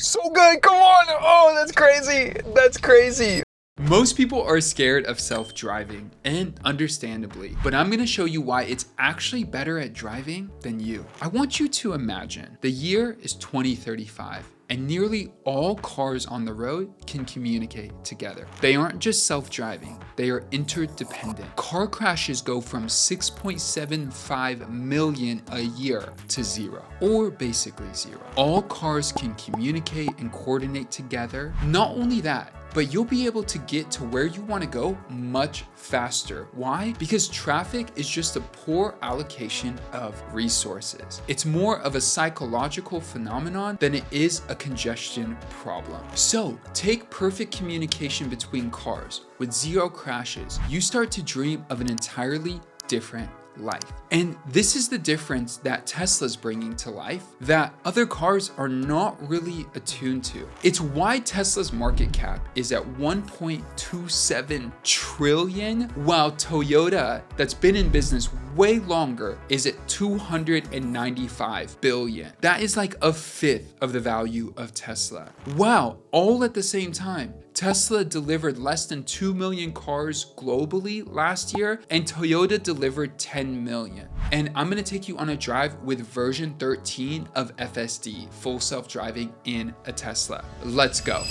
So good, come on! Oh, that's crazy! That's crazy! Most people are scared of self-driving, and understandably, but I'm gonna show you why it's actually better at driving than you. I want you to imagine the year is 2035 and nearly all cars on the road can communicate together. They aren't just self-driving, they are interdependent. Car crashes go from 6.75 million a year to zero, or basically zero. All cars can communicate and coordinate together. Not only that, but you'll be able to get to where you want to go much faster. Why? Because traffic is just a poor allocation of resources. It's more of a psychological phenomenon than it is a congestion problem. So take perfect communication between cars with zero crashes. You start to dream of an entirely different life. And this is the difference that Tesla's bringing to life that other cars are not really attuned to. It's why Tesla's market cap is at 1.27 trillion, while Toyota, that's been in business way longer, is at 295 billion. That is like a fifth of the value of Tesla. Wow, all at the same time. Tesla delivered less than 2 million cars globally last year, and Toyota delivered 10 million. And I'm gonna take you on a drive with version 13 of FSD, full self-driving in a Tesla. Let's go.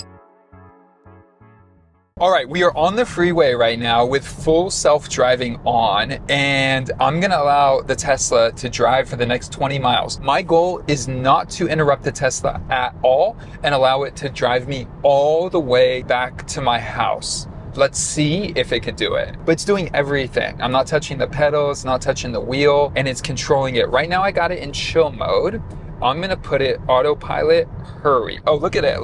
All right, we are on the freeway right now with full self-driving on, and I'm gonna allow the Tesla to drive for the next 20 miles. My goal is not to interrupt the Tesla at all and allow it to drive me all the way back to my house. Let's see if it can do it. But it's doing everything. I'm not touching the pedals, not touching the wheel, and it's controlling it. Right now I got it in chill mode. I'm gonna put it autopilot, hurry. Oh, look at it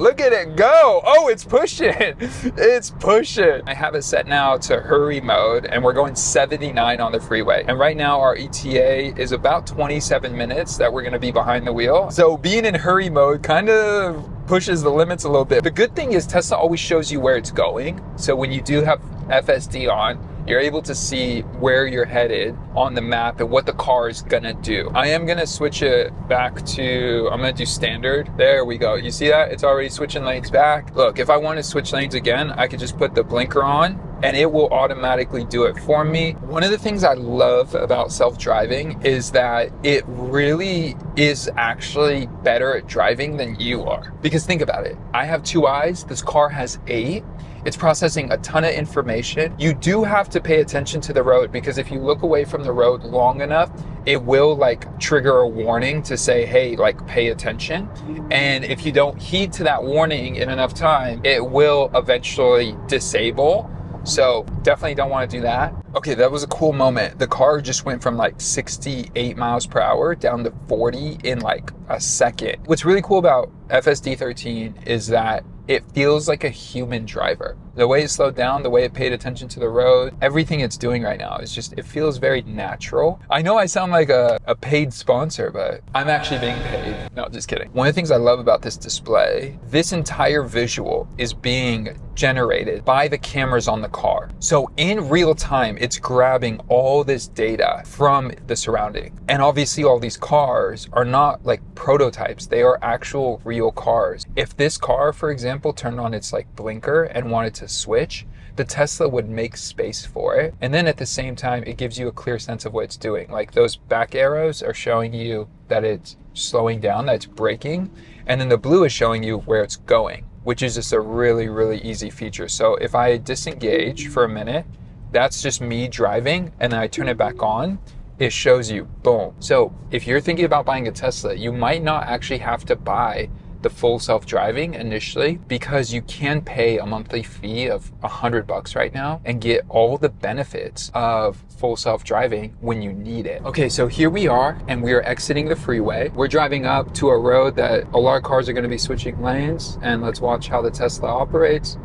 go. Oh, it's pushing, it's pushing. I have it set now to hurry mode, and we're going 79 on the freeway. And right now our ETA is about 27 minutes that we're gonna be behind the wheel. So being in hurry mode kind of pushes the limits a little bit. The good thing is Tesla always shows you where it's going. So when you do have FSD on, you're able to see where you're headed on the map and what the car is gonna do. I am gonna switch it back to, I'm gonna do standard. There we go. You see that? It's already switching lanes back. Look, if I want to switch lanes again, I could just put the blinker on and it will automatically do it for me. One of the things I love about self-driving is that it really is actually better at driving than you are. Because think about it. I have 2 eyes, this car has 8. It's processing a ton of information. You do have to pay attention to the road, because if you look away from the road long enough, it will like trigger a warning to say, hey, like pay attention. And if you don't heed to that warning in enough time, it will eventually disable. So definitely don't want to do that. Okay, that was a cool moment. The car just went from like 68 miles per hour down to 40 in like a second. What's really cool about FSD 13 is that it feels like a human driver. The way it slowed down, the way it paid attention to the road, everything it's doing right now is just, it feels very natural. I know I sound like a paid sponsor, but I'm actually being paid. No, just kidding. One of the things I love about this display, this entire visual is being generated by the cameras on the car. So in real time, it's grabbing all this data from the surrounding. And obviously all these cars are not like prototypes, they are actual real cars. If this car, for example, turned on its like blinker and wanted to switch, the Tesla would make space for it. And then at the same time, it gives you a clear sense of what it's doing. Like those back arrows are showing you that it's slowing down, that it's braking. And then the blue is showing you where it's going, which is just a really, really easy feature. So if I disengage for a minute, that's just me driving, and then I turn it back on, it shows you, boom. So if you're thinking about buying a Tesla, you might not actually have to buy the full self-driving initially, because you can pay a monthly fee of $100 right now and get all the benefits of full self-driving when you need it. Okay, so here we are, and we are exiting the freeway. We're driving up to a road that a lot of cars are going to be switching lanes, and let's watch how the Tesla operates.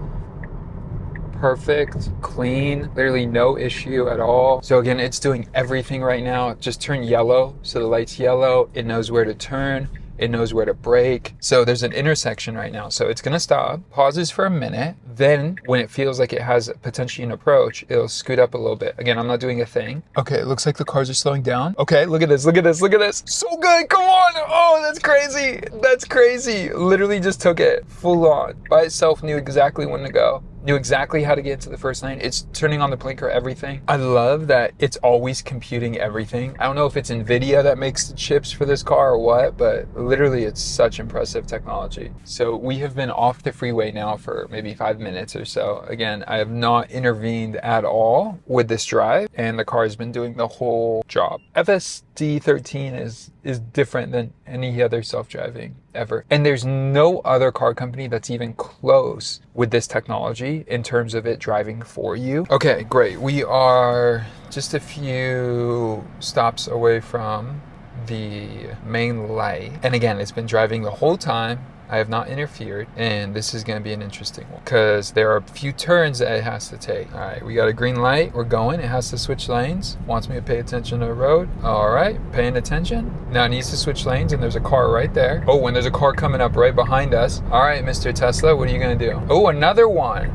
Perfect, clean, literally no issue at all. So again, it's doing everything right now. Just turn yellow, so the light's yellow, it knows where to turn. It knows where to brake. So there's an intersection right now. So it's gonna stop, pauses for a minute. Then when it feels like it has potentially an approach, it'll scoot up a little bit. Again, I'm not doing a thing. Okay, it looks like the cars are slowing down. Okay, look at this, look at this, look at this. So good, come on. Oh, that's crazy. That's crazy. Literally just took it full on. By itself, knew exactly when to go. Knew exactly how to get to the first lane. It's turning on the blinker, everything. I love that it's always computing everything. I don't know if it's NVIDIA that makes the chips for this car or what, but literally it's such impressive technology. So we have been off the freeway now for maybe 5 minutes or so. Again, I have not intervened at all with this drive, and the car has been doing the whole job. FSD 13 is different than any other self-driving ever. And there's no other car company that's even close with this technology in terms of it driving for you. Okay, great. We are just a few stops away from the main light. And again, it's been driving the whole time. I have not interfered, and this is going to be an interesting one because there are a few turns that it has to take. All right, we got a green light. We're going. It has to switch lanes. Wants me to pay attention to the road. All right, paying attention. Now it needs to switch lanes, and there's a car right there. Oh, and there's a car coming up right behind us. All right, Mr. Tesla, what are you going to do? Oh, another one.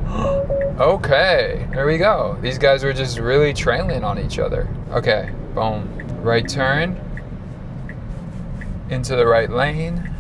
Okay, there we go. These guys were just really trailing on each other. Okay, boom. Right turn. Into the right lane.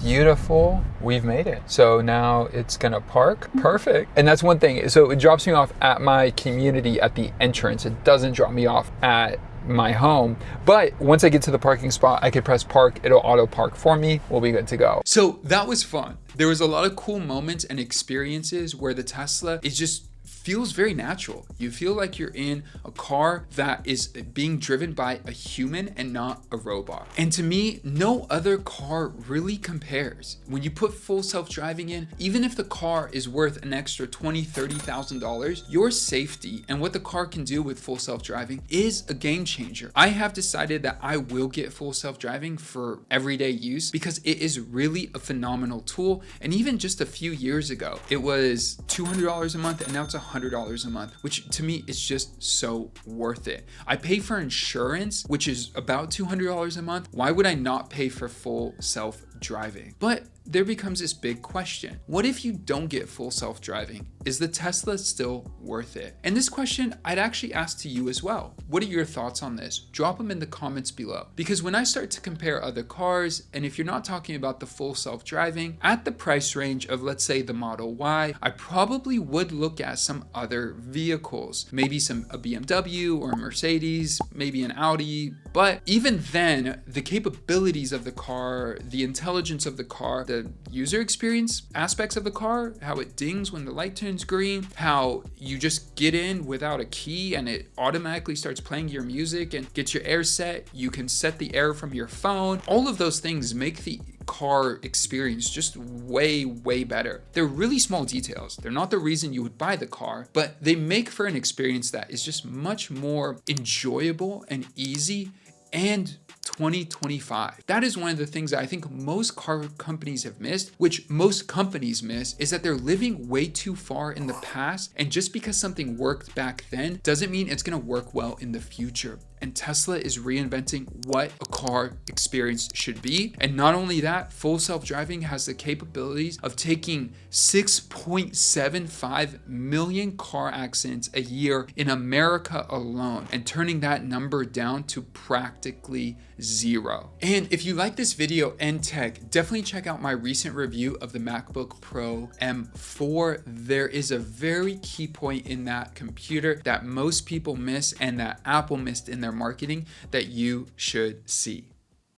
Beautiful. We've made it. So now it's gonna park. Perfect. And that's one thing. So it drops me off at my community at the entrance. It doesn't drop me off at my home. But once I get to the parking spot, I could press park. It'll auto park for me. We'll be good to go. So that was fun. There was a lot of cool moments and experiences where the Tesla is just feels very natural. You feel like you're in a car that is being driven by a human and not a robot. And to me, no other car really compares. When you put full self-driving in, even if the car is worth an extra $20,000, $30,000, your safety and what the car can do with full self-driving is a game changer. I have decided that I will get full self-driving for everyday use because it is really a phenomenal tool. And even just a few years ago, it was $200 a month, and now it's $100 a month, which to me is just so worth it. I pay for insurance, which is about $200 a month. Why would I not pay for full self-driving? But there becomes this big question. What if you don't get full self-driving? Is the Tesla still worth it? And this question I'd actually ask to you as well. What are your thoughts on this? Drop them in the comments below. Because when I start to compare other cars, and if you're not talking about the full self-driving, at the price range of, let's say, the Model Y, I probably would look at some other vehicles. Maybe a BMW or a Mercedes, maybe an Audi. But even then, the capabilities of the car, the intelligence of the car, the user experience aspects of the car, how it dings when the light turns green, how you just get in without a key and it automatically starts playing your music and gets your air set. You can set the air from your phone. All of those things make the car experience just way better. They're really small details. They're not the reason you would buy the car, but they make for an experience that is just much more enjoyable and easy and 2025. That is one of the things that I think most car companies have missed, which most companies miss, is that they're living way too far in the past. And just because something worked back then doesn't mean it's going to work well in the future. And Tesla is reinventing what a car experience should be. And not only that, full self-driving has the capabilities of taking 6.75 million car accidents a year in America alone and turning that number down to practically zero. And if you like this video and tech, definitely check out my recent review of the MacBook Pro M4. There is a very key point in that computer that most people miss and that Apple missed in their marketing that you should see.